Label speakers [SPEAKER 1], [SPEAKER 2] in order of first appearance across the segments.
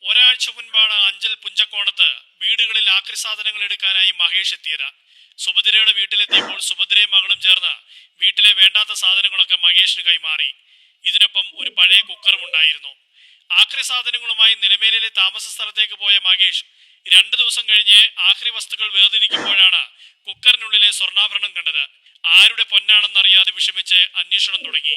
[SPEAKER 1] ഒരാഴ്ച മുൻപാണ് അഞ്ചൽ പുഞ്ചക്കോണത്ത് വീടുകളിൽ ആക്രി സാധനങ്ങൾ എടുക്കാനായി മഹേഷ് എത്തിയത്. സുഭദ്രയുടെ വീട്ടിലെത്തിയപ്പോൾ സുഭദ്രയും മകളും ചേർന്ന് വീട്ടിലെ വേണ്ടാത്ത സാധനങ്ങളൊക്കെ മഹേഷിന് കൈമാറി. ഇതിനൊപ്പം ഒരു പഴയ കുക്കറും ഉണ്ടായിരുന്നു. ആക്രി സാധനങ്ങളുമായി നിലമേലിലെ താമസ സ്ഥലത്തേക്ക് പോയ മഹേഷ് 2 ദിവസം കഴിഞ്ഞ് ആക്രി വസ്തുക്കൾ വേർതിരിക്കുമ്പോഴാണ് കുക്കറിനുള്ളിലെ സ്വർണ്ണാഭരണം കണ്ടത്. ആരുടെ പൊന്നാണെന്നറിയാതെ വിഷമിച്ച് അന്വേഷണം തുടങ്ങി.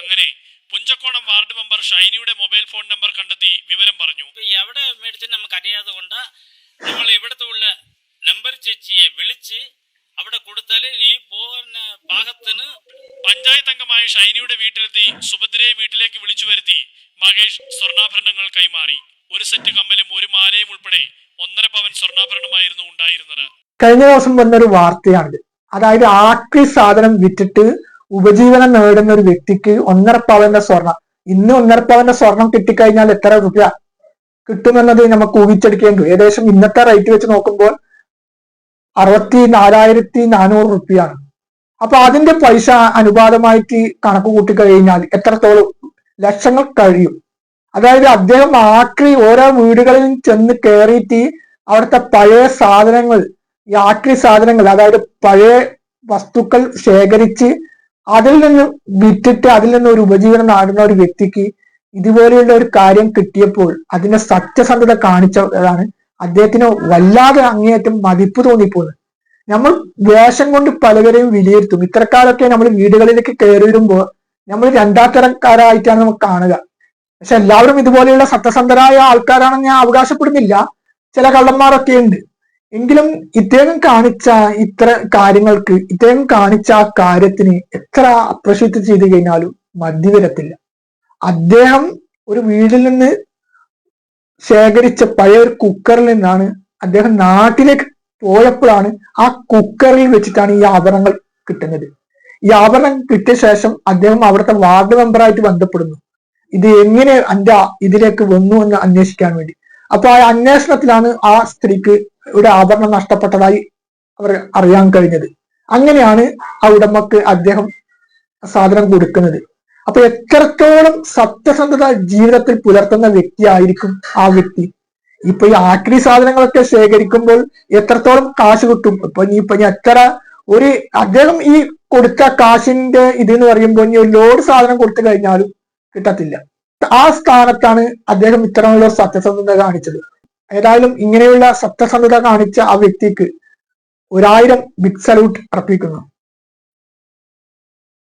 [SPEAKER 1] അങ്ങനെ പുഞ്ചക്കോണം വാർഡ് മെമ്പർ ഷൈനിയുടെ മൊബൈൽ ഫോൺ നമ്പർ കണ്ടെത്തി വിവരം പറഞ്ഞു.
[SPEAKER 2] എവിടെ മേടിച്ച് നമുക്ക് അറിയാതെ കൊണ്ട് നമ്മൾ ഇവിടുത്തെ ഉള്ള നമ്പർ ചേച്ചിയെ വിളിച്ച് അവിടെ കൊടുത്താല് ഈ പോകുന്ന പാകത്തിന്
[SPEAKER 1] പഞ്ചായത്ത് അംഗമായ ഷൈനിയുടെ വീട്ടിലെത്തി സുഭദ്രയെ വീട്ടിലേക്ക് വിളിച്ചു വരുത്തി മഹേഷ് സ്വർണ്ണാഭരണങ്ങൾ കൈമാറി. ഒരു സെറ്റ് കമ്മലും ഒരു മാലയും ഉൾപ്പെടെ 1.5 പവൻ സ്വർണ്ണാഭരണമായിരുന്നു ഉണ്ടായിരുന്നത്.
[SPEAKER 3] കഴിഞ്ഞ ദിവസം വന്നൊരു വാർത്തയാണിത്. അതായത് ആക്രി സാധനം വിറ്റിട്ട് ഉപജീവനം നേടുന്ന ഒരു വ്യക്തിക്ക് 1.5 പവന്റെ സ്വർണം, ഇന്ന് 1.5 പവന്റെ സ്വർണം കിട്ടിക്കഴിഞ്ഞാൽ എത്ര രൂപ കിട്ടുമെന്നത് നമുക്ക് ഊഹിച്ചെടുക്കേണ്ടു. ഏകദേശം ഇന്നത്തെ റേറ്റ് വെച്ച് നോക്കുമ്പോൾ 64,400 രൂപയാണ്. അപ്പൊ അതിന്റെ പൈസ അനുപാതമായിട്ട് കണക്ക് കൂട്ടിക്കഴിഞ്ഞാൽ എത്രത്തോളം ലക്ഷങ്ങൾ കഴിയും. അതായത് അദ്ദേഹം ആക്രി ഓരോ വീടുകളിലും ചെന്ന് കയറിയിട്ട് അവിടുത്തെ പഴയ സാധനങ്ങൾ, ഈ ആക്രി സാധനങ്ങൾ അതായത് പഴയ വസ്തുക്കൾ ശേഖരിച്ച് അതിൽ നിന്ന് വിറ്റിട്ട് അതിൽ നിന്ന് ഒരു ഉപജീവനം നേടുന്ന ഒരു വ്യക്തിക്ക് ഇതുപോലെയുള്ള ഒരു കാര്യം കിട്ടിയപ്പോൾ അതിന്റെ സത്യസന്ധത കാണിച്ചതാണ് അദ്ദേഹത്തിന് വല്ലാതെ അങ്ങേയറ്റം മതിപ്പ് തോന്നിപ്പോകുന്നത്. നമ്മൾ വേഷം കൊണ്ട് പലവരെയും വിലയിരുത്തും. ഇത്തരക്കാരൊക്കെ നമ്മൾ വീടുകളിലേക്ക് കയറി വരുമ്പോൾ നമ്മൾ 2ാം തരക്കാരായിട്ടാണ് നമുക്ക് കാണുക. പക്ഷെ എല്ലാവരും ഇതുപോലെയുള്ള സത്യസന്ധരായ ആൾക്കാരാണെന്ന് ഞാൻ അവകാശപ്പെടുന്നില്ല. ചില കള്ളന്മാരൊക്കെ ഉണ്ട്. എങ്കിലും ഇദ്ദേഹം കാണിച്ച ഇദ്ദേഹം കാണിച്ച ആ കാര്യത്തിന് എത്ര അപ്രശിദ്ധി ചെയ്തു കഴിഞ്ഞാലും മതി വരത്തില്ല. അദ്ദേഹം ഒരു വീട്ടിൽ നിന്ന് ശേഖരിച്ച പഴയ ഒരു കുക്കറിൽ നിന്നാണ് അദ്ദേഹം നാട്ടിലേക്ക് പോയപ്പോഴാണ് ആ കുക്കറിൽ വെച്ചിട്ടാണ് ഈ ആഭരണങ്ങൾ കിട്ടുന്നത്. ഈ ആഭരണം കിട്ടിയ ശേഷം അദ്ദേഹം അവിടുത്തെ വാർഡ് മെമ്പറായിട്ട് ബന്ധപ്പെടുന്നു. ഇത് എങ്ങനെ ഇതിലേക്ക് വന്നു എന്ന് അന്വേഷിക്കാൻ വേണ്ടി. അപ്പൊ ആ അന്വേഷണത്തിലാണ് ആ സ്ത്രീക്ക് ഒരു ആഭരണം നഷ്ടപ്പെട്ടതായി അവർ അറിയാൻ കഴിഞ്ഞത്. അങ്ങനെയാണ് ആ ഉടമക്ക് അദ്ദേഹം സാധനം കൊടുക്കുന്നത്. അപ്പൊ എത്രത്തോളം സത്യസന്ധത ജീവിതത്തിൽ പുലർത്തുന്ന വ്യക്തിയായിരിക്കും ആ വ്യക്തി. ഇപ്പൊ ഈ ആക്രി സാധനങ്ങളൊക്കെ ശേഖരിക്കുമ്പോൾ എത്രത്തോളം കാശ് കിട്ടും. ഇപ്പൊ എത്ര അദ്ദേഹം ഈ കൊടുത്ത കാശിന്റെ ഇതെന്ന് പറയുമ്പോൾ ഒരു ലോഡ് സാധനം കൊടുത്തു കഴിഞ്ഞാലും കിട്ടത്തില്ല. ആ സ്ഥാനത്താണ് അദ്ദേഹം ഇത്തരമുള്ള സത്യസന്ധത കാണിച്ചത്. ഏതായാലും ഇങ്ങനെയുള്ള സത്യസന്ധത കാണിച്ച ആ വ്യക്തിക്ക് 1000 ബിഗ് സല്യൂട്ട് അർപ്പിക്കുന്നു.